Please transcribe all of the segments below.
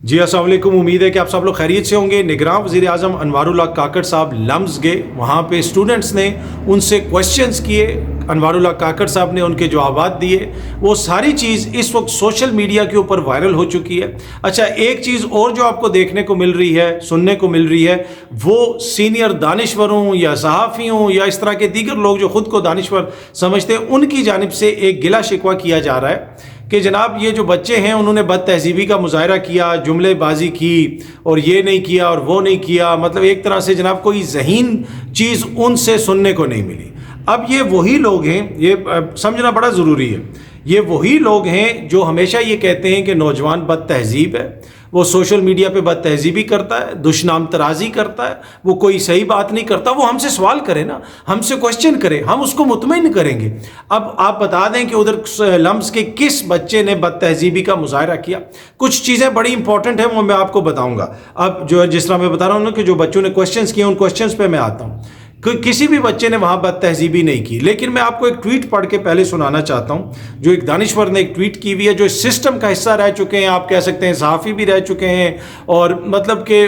جی السلام علیکم، امید ہے کہ آپ سب لوگ خیریت سے ہوں گے۔ نگراں وزیر اعظم انوار اللہ کاکڑ صاحب لمز گئے، وہاں پہ اسٹوڈنٹس نے ان سے کویشچنز کیے، انوار اللہ کاکڑ صاحب نے ان کے جوابات دیے۔ وہ ساری چیز اس وقت سوشل میڈیا کے اوپر وائرل ہو چکی ہے۔ اچھا، ایک چیز اور جو آپ کو دیکھنے کو مل رہی ہے، سننے کو مل رہی ہے، وہ سینئر دانشوروں یا صحافیوں یا اس طرح کے دیگر لوگ جو خود کو دانشور سمجھتے ہیں، ان کی جانب سے ایک گلہ شکوہ کیا جا رہا ہے کہ جناب یہ جو بچے ہیں انہوں نے بد تہذیبی کا مظاہرہ کیا، جملے بازی کی، اور یہ نہیں کیا اور وہ نہیں کیا، مطلب ایک طرح سے جناب کوئی ذہین چیز ان سے سننے کو نہیں ملی۔ اب یہ وہی لوگ ہیں، یہ سمجھنا بڑا ضروری ہے، یہ وہی لوگ ہیں جو ہمیشہ یہ کہتے ہیں کہ نوجوان بد تہذیب ہے، وہ سوشل میڈیا پہ بد تہذیبی کرتا ہے، دشنام ترازی کرتا ہے، وہ کوئی صحیح بات نہیں کرتا۔ وہ ہم سے سوال کرے نا، ہم سے کوشچن کرے، ہم اس کو مطمئن کریں گے۔ اب آپ بتا دیں کہ ادھر لمز کے کس بچے نے بد تہذیبی کا مظاہرہ کیا۔ کچھ چیزیں بڑی امپورٹنٹ ہیں، وہ میں آپ کو بتاؤں گا۔ اب جو جس طرح میں بتا رہا ہوں نا کہ جو بچوں نے کوشچنز کیے، ان کوشچنز پہ میں آتا ہوں۔ کسی بھی بچے نے وہاں بد تہذیبی نہیں کی، لیکن میں آپ کو ایک ٹویٹ پڑھ کے پہلے سنانا چاہتا ہوں، جو ایک دانشور نے ایک ٹویٹ کی ہوئی ہے، جو اس سسٹم کا حصہ رہ چکے ہیں، آپ کہہ سکتے ہیں صحافی بھی رہ چکے ہیں، اور مطلب کہ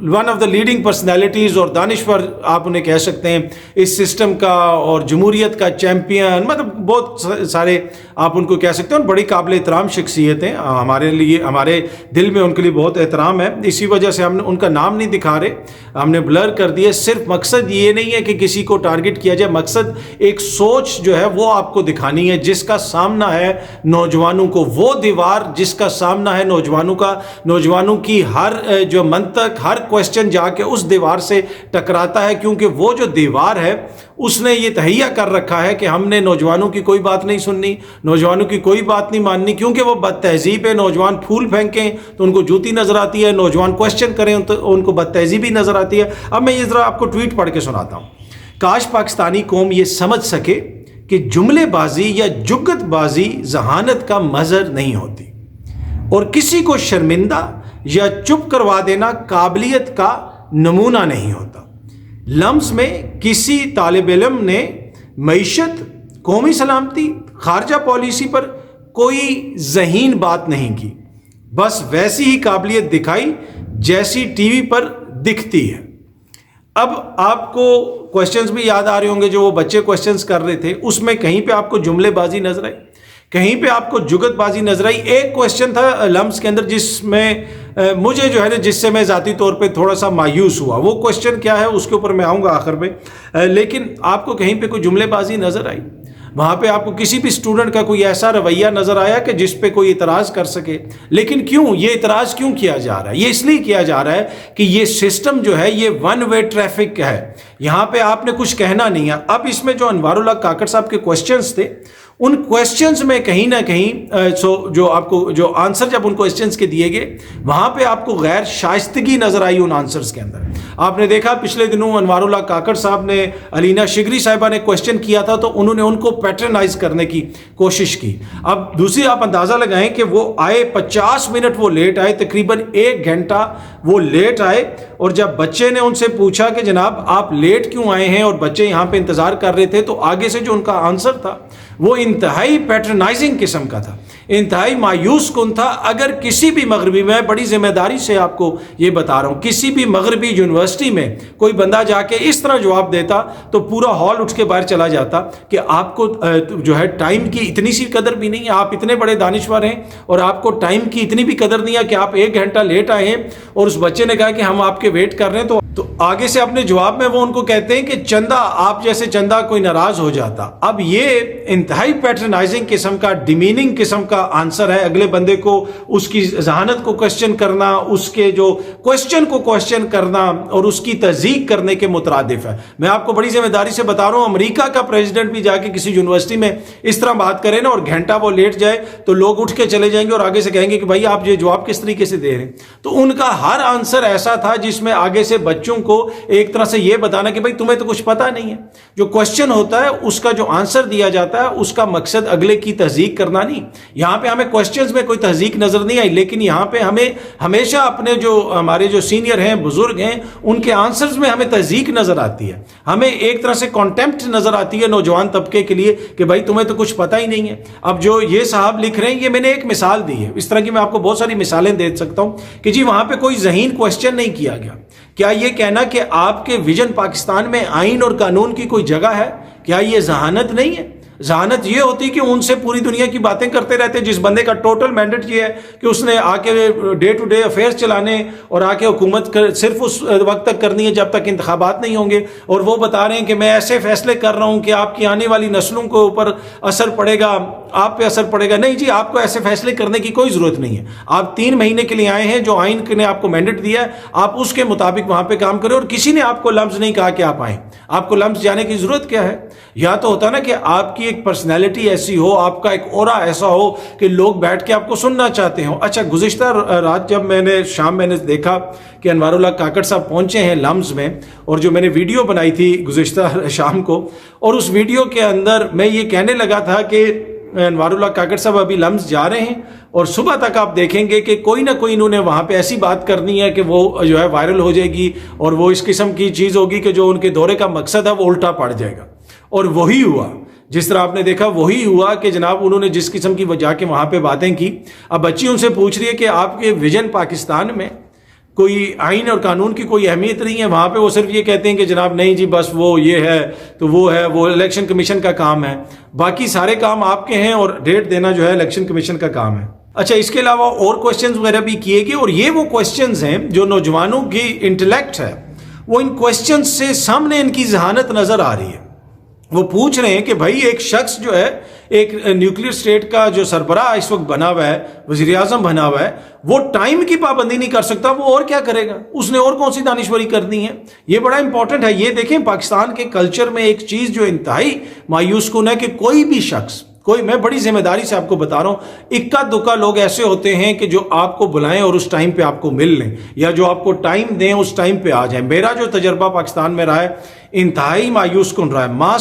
one of the leading personalities اور دانشور آپ انہیں کہہ سکتے ہیں اس سسٹم کا، اور جمہوریت کا چیمپئن، مطلب بہت سارے آپ ان کو کہہ سکتے ہیں، اور بڑی قابل احترام شخصیت ہیں۔ ہمارے لیے، ہمارے دل میں ان کے لیے بہت احترام ہے، اسی وجہ سے ہم نے ان کا نام نہیں دکھا رہے، ہم نے بلر کر دیا۔ صرف مقصد یہ نہیں ہے کہ کسی کو ٹارگٹ کیا جائے، مقصد ایک سوچ جو ہے وہ آپ کو دکھانی ہے جس کا سامنا ہے نوجوانوں کو، وہ دیوار جس کا سامنا ہے نوجوانوں کا، نوجوانوں کی ہر جو منطق، ہر کویسچن جا کے اس دیوار سے ٹکراتا ہے، کیونکہ وہ جو دیوار ہے اس نے یہ تہیہ کر رکھا ہے کہ ہم نے نوجوانوں کی کوئی بات نہیں سننی، نوجوانوں کی کوئی بات نہیں ماننی، کیونکہ وہ بد تہذیب ہے۔ نوجوان پھول پھینکیں تو ان کو جوتی نظر آتی ہے، نوجوان کویسچن کریں تو ان کو بد تہذیبی نظر آتی ہے۔ اب میں یہ ذرا آپ کو ٹویٹ پڑھ کے سناتا ہوں۔ کاش پاکستانی قوم یہ سمجھ سکے کہ جملے بازی یا جگت بازی ذہانت کا مظہر نہیں ہوتی، اور کسی کو شرمندہ یا چپ کروا دینا قابلیت کا نمونہ نہیں ہوتا۔ لمز میں کسی طالب علم نے معیشت، قومی سلامتی، خارجہ پالیسی پر کوئی ذہین بات نہیں کی، بس ویسی ہی قابلیت دکھائی جیسی ٹی وی پر دکھتی ہے۔ اب آپ کو کویسچنز بھی یاد آ رہے ہوں گے جو وہ بچے کویسچنز کر رہے تھے، اس میں کہیں پہ آپ کو جملے بازی نظر آئی، کہیں پہ آپ کو جگت بازی نظر آئی۔ ایک کویسچن تھا لمز کے اندر جس میں مجھے جو ہے نا، جس سے میں ذاتی طور پہ تھوڑا سا مایوس ہوا۔ وہ کویسچن کیا ہے اس کے اوپر میں آؤں گا آخر میں، لیکن آپ کو کہیں پہ کوئی جملے بازی نظر آئی؟ وہاں پہ آپ کو کسی بھی اسٹوڈنٹ کا کوئی ایسا رویہ نظر آیا کہ جس پہ کوئی اعتراض کر سکے؟ لیکن کیوں یہ اعتراض کیوں کیا جا رہا ہے؟ یہ اس لیے کیا جا رہا ہے کہ یہ سسٹم جو ہے یہ ون وے ٹریفک ہے، یہاں پہ آپ نے کچھ کہنا نہیں ہے۔ اب اس میں جو انوار اللہ کاکڑ صاحب کے کویسچنز تھے، ان کویسچنز میں کہیں نہ کہیں جو آپ کو جو آنسر جب ان کویسچنز کے دیے گئے، وہاں پہ آپ کو غیر شائستگی نظر آئی ان آنسرز کے اندر۔ آپ نے دیکھا پچھلے دنوں انوار اللہ کاکڑ صاحب نے علینا شگری صاحبہ نے کویسچن کیا تھا تو انہوں نے ان کو پیٹرنائز کرنے کی کوشش کی۔ اب دوسری آپ اندازہ لگائیں کہ وہ آئے 50 منٹ وہ لیٹ آئے، تقریباً 1 گھنٹہ وہ لیٹ آئے، اور جب بچے نے ان سے پوچھا کہ جناب آپ لیٹ کیوں آئے ہیں، اور بچے یہاں پہ انتظار کر رہے تھے، تو آگے سے جو ان کا آنسر تھا وہ انتہائی پیٹرنائزنگ قسم کا تھا، انتہائی مایوس کن تھا۔ اگر کسی بھی مغربی، میں بڑی ذمہ داری سے آپ کو یہ بتا رہا ہوں، کسی بھی مغربی یونیورسٹی میں کوئی بندہ جا کے اس طرح جواب دیتا تو پورا ہال اٹھ کے باہر چلا جاتا کہ آپ کو جو ہے ٹائم کی اتنی سی قدر بھی نہیں ہے، آپ اتنے بڑے دانشور ہیں اور آپ کو ٹائم کی اتنی بھی قدر نہیں ہے کہ آپ 1 گھنٹہ لیٹ آئے ہیں، اور اس بچے نے کہا کہ ہم آپ کے ویٹ کر رہے ہیں۔ تو آگے سے اپنے جواب میں وہ ان کو کہتے ہیں کہ چندہ، آپ جیسے چندہ کوئی ناراض ہو جاتا۔ اب یہ انتہائی پیٹرنائزنگ قسم کا، ڈیمیننگ قسم کا آنسر ہے، اگلے بندے کو اس کی ذہانت کو کویسچن کرنا، اس کے جو کویسچن کو کویسچن کرنا اور اس کی تصدیق کرنے کے مترادف ہے۔ میں آپ کو بڑی ذمہ داری سے بتا رہا ہوں، امریکہ کا پریزیڈنٹ بھی جا کے کسی یونیورسٹی میں اس طرح بات کرے نا اور گھنٹہ وہ لیٹ جائے تو لوگ اٹھ کے چلے جائیں گے اور آگے سے کہیں گے کہ بھائی آپ یہ جواب کس طریقے سے دے رہے ہیں۔ تو ان کا ہر آنسر ایسا تھا جس میں آگے سے بچوں بچوں کو ایک طرح سے یہ بتانا کہ بھائی تمہیں تو کچھ پتا نہیں ہے. جو کوشچن ہوتا ہے اس کا جو آنسر دیا جاتا ہے اس کا مقصد اگلے کی تصدیق کرنا نہیں. یہاں پہ ہمیں کوشچنز میں کوئی تصدیق نظر نہیں آئی, لیکن یہاں پہ ہمیں ہمیشہ اپنے جو ہمارے جو سینئر ہیں, بزرگ ہیں, ان کے آنسرز میں ہمیں تصدیق نظر آتی ہے. ہمیں ایک طرح سے کانٹیمپٹ نظر آتی ہے نوجوان طبقے کے لیے کہ بھائی تمہیں تو کچھ پتہ ہی نہیں ہے. اب جو یہ صاحب لکھ رہے ہیں, یہ میں نے ایک مثال دی ہے, اس طرح کی میں آپ کو بہت ساری مثالیں دے سکتا ہوں کہ جی وہاں پہ کوئی ذہین کوشچن نہیں کیا گیا. کیا یہ کہنا کہ آپ کے ویژن پاکستان میں آئین اور قانون کی کوئی جگہ ہے, کیا یہ ذہانت نہیں ہے؟ ذہانت یہ ہوتی کہ ان سے پوری دنیا کی باتیں کرتے رہتے. جس بندے کا ٹوٹل مینڈیٹ یہ ہے کہ اس نے آ کے ڈے ٹو ڈے افیئرس چلانے اور آ کے حکومت صرف اس وقت تک کرنی ہے جب تک انتخابات نہیں ہوں گے, اور وہ بتا رہے ہیں کہ میں ایسے فیصلے کر رہا ہوں کہ آپ کی آنے والی نسلوں کے اوپر اثر پڑے گا, آپ پہ اثر پڑے گا. نہیں جی, آپ کو ایسے فیصلے کرنے کی کوئی ضرورت نہیں ہے. آپ 3 مہینے کے لیے آئے ہیں, جو آئین نے آپ کو مینڈیٹ دیا ہے, آپ اس کے مطابق وہاں پہ کام کریں, اور کسی نے آپ کو لمز نہیں کہا کہ آپ آئیں. آپ کو لمز جانے کی ضرورت کیا ہے؟ یا تو ہوتا نا کہ آپ کی ایک پرسنالٹی ایسی ہو, آپ کا ایک اورا ایسا ہو کہ لوگ بیٹھ کے آپ کو سننا چاہتے ہوں. اچھا, گزشتہ رات جب شام میں نے دیکھا کہ انوار اللہ کاکڑ صاحب پہنچے ہیں لمز میں, اور جو میں نے ویڈیو بنائی تھی گزشتہ شام کو, اور اس ویڈیو کے اندر میں یہ کہنے لگا تھا کہ انوار اللہ کاکڑ صاحب ابھی لمز جا رہے ہیں, اور صبح تک آپ دیکھیں گے کہ کوئی نہ کوئی انہوں نے وہاں پہ ایسی بات کرنی ہے کہ وہ جو ہے وائرل ہو جائے گی, اور وہ اس قسم کی چیز ہوگی کہ جو ان کے دورے کا مقصد ہے وہ الٹا پڑ جائے گا. اور وہی ہوا, جس طرح آپ نے دیکھا وہی ہوا کہ جناب انہوں نے جس قسم کی وجہ کے وہاں پہ باتیں کی. اب بچی ان سے پوچھ رہی ہے کہ آپ کے ویژن پاکستان میں کوئی آئین اور قانون کی کوئی اہمیت نہیں ہے. وہاں پہ وہ صرف یہ کہتے ہیں کہ جناب نہیں جی بس وہ یہ ہے تو وہ ہے, وہ الیکشن کمیشن کا کام ہے, باقی سارے کام آپ کے ہیں, اور ڈیٹ دینا جو ہے الیکشن کمیشن کا کام ہے. اچھا, اس کے علاوہ اور کوشچنز وغیرہ بھی کیے گئے, اور یہ وہ کوشچنز ہیں جو نوجوانوں کی انٹلیکٹ ہے وہ ان کوشچنز سے سامنے ان کی ذہانت نظر آ رہی ہے. وہ پوچھ رہے ہیں کہ بھائی ایک شخص جو ہے ایک نیوکلیئر اسٹیٹ کا جو سربراہ اس وقت بنا ہوا ہے, وزیر اعظم بنا ہوا ہے, وہ ٹائم کی پابندی نہیں کر سکتا, وہ اور کیا کرے گا؟ اس نے اور کون سی دانشوری کرنی ہے؟ یہ بڑا امپورٹنٹ ہے. یہ دیکھیں پاکستان کے کلچر میں ایک چیز جو انتہائی مایوس کن ہے کہ کوئی بھی شخص, میں بڑی ذمہ داری سے آپ کو بتا رہا ہوں, اکا دکا لوگ ایسے ہوتے ہیں کہ جو آپ کو بلائیں اور اس ٹائم پہ آپ کو مل لیں, یا جو آپ کو ٹائم دیں اس ٹائم پہ آ جائیں. میرا جو تجربہ پاکستان میں رہا ہے انتہائی مایوس کن رہا ہے. ماں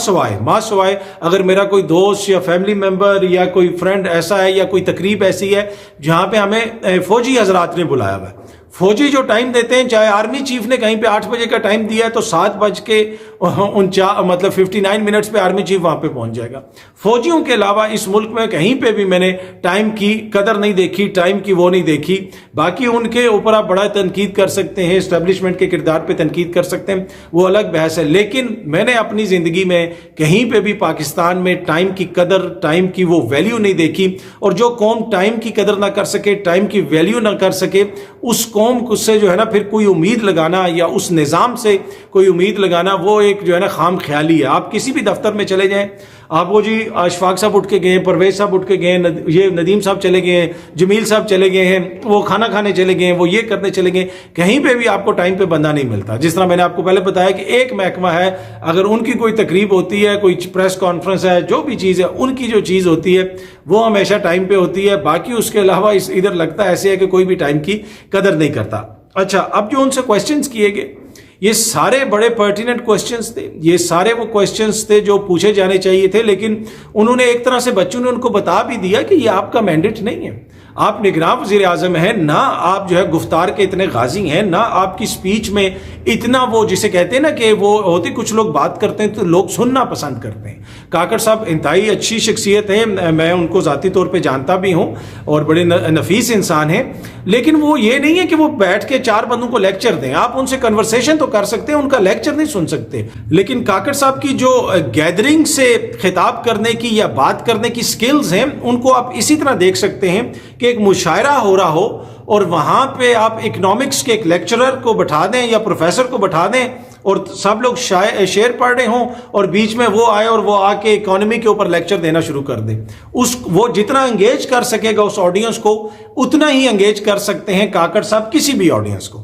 سوائے اگر میرا کوئی دوست یا فیملی ممبر یا کوئی فرینڈ ایسا ہے, یا کوئی تقریب ایسی ہے جہاں پہ ہمیں فوجی حضرات نے بلایا ہوا ہے. فوجی جو ٹائم دیتے ہیں, چاہے آرمی چیف نے کہیں پہ 8 بجے کا ٹائم دیا ہے تو 59 منٹس پہ آرمی چیف وہاں پہ پہنچ جائے گا. فوجیوں کے علاوہ اس ملک میں کہیں پہ بھی میں نے ٹائم کی قدر نہیں دیکھی, ٹائم کی وہ نہیں دیکھی. باقی ان کے اوپر آپ بڑا تنقید کر سکتے ہیں, اسٹیبلشمنٹ کے کردار پہ تنقید کر سکتے ہیں, وہ الگ بحث ہے. لیکن میں نے اپنی زندگی میں کہیں پہ بھی پاکستان میں ٹائم کی قدر, ٹائم کی وہ ویلیو نہیں دیکھی. اور جو قوم ٹائم کی قدر نہ کر سکے, ٹائم کی ویلیو نہ کر سکے, اس قوم کو سے جو ہے نا پھر کوئی امید لگانا, یا اس نظام سے کوئی امید لگانا, وہ ایک جو ہے نا خام خیالی ہے. آپ کسی بھی دفتر میں چلے جائیں, آپ وہ جی اشفاق صاحب اٹھ کے گئے ہیں, پرویز صاحب اٹھ کے گئے ہیں, یہ ندیم صاحب چلے گئے ہیں, جمیل صاحب چلے گئے ہیں, وہ کھانا کھانے چلے گئے ہیں, وہ یہ کرنے چلے گئے, کہیں پہ بھی آپ کو ٹائم پہ بندہ نہیں ملتا. جس طرح میں نے آپ کو پہلے بتایا کہ ایک محکمہ ہے, اگر ان کی کوئی تقریب ہوتی ہے, کوئی پریس کانفرنس ہے, جو بھی چیز ہے, ان کی جو چیز ہوتی ہے وہ ہمیشہ ٹائم پہ ہوتی ہے. باقی اس کے علاوہ ادھر لگتا ہے ایسے ہے کہ کوئی بھی ٹائم کی قدر نہیں کرتا. اچھا, اب جو ان سے کویسچنز کیے گئے یہ سارے بڑے پرٹیننٹ کویسچنز تھے, یہ سارے وہ کویسچنز تھے جو پوچھے جانے چاہیے تھے. لیکن انہوں نے ایک طرح سے بچوں نے ان کو بتا بھی دیا کہ یہ آپ کا مینڈیٹ نہیں ہے. آپ نگراں وزیر اعظم ہیں, نہ آپ جو ہے گفتار کے اتنے غازی ہیں, نہ آپ کی سپیچ میں اتنا وہ جسے کہتے ہیں نا کہ وہ ہوتی, کچھ لوگ بات کرتے ہیں تو لوگ سننا پسند کرتے ہیں. کاکڑ صاحب انتہائی اچھی شخصیت ہیں, میں ان کو ذاتی طور پہ جانتا بھی ہوں, اور بڑے نفیس انسان ہیں. لیکن وہ یہ نہیں ہے کہ وہ بیٹھ کے 4 بندوں کو لیکچر دیں. آپ ان سے کنورسیشن تو کر سکتے ہیں, ان کا لیکچر نہیں سن سکتے. لیکن کاکڑ صاحب کی جو گیدرنگ سے خطاب کرنے کی یا بات کرنے کی سکلز ہیں, ان کو آپ اسی طرح دیکھ سکتے ہیں کہ ایک مشاعرہ ہو رہا ہو, اور وہاں پہ آپ اکنامکس کے ایک لیکچرر کو بٹھا دیں یا پروفیسر کو بٹھا دیں, اور سب لوگ شعر پڑھ رہے ہوں, اور بیچ میں وہ آئے اور وہ آ کے اکانومی کے اوپر لیکچر دینا شروع کر دیں. وہ جتنا انگیج کر سکے گا اس آڈینس کو, اتنا ہی انگیج کر سکتے ہیں کاکڑ صاحب کسی بھی آڈینس کو.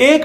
1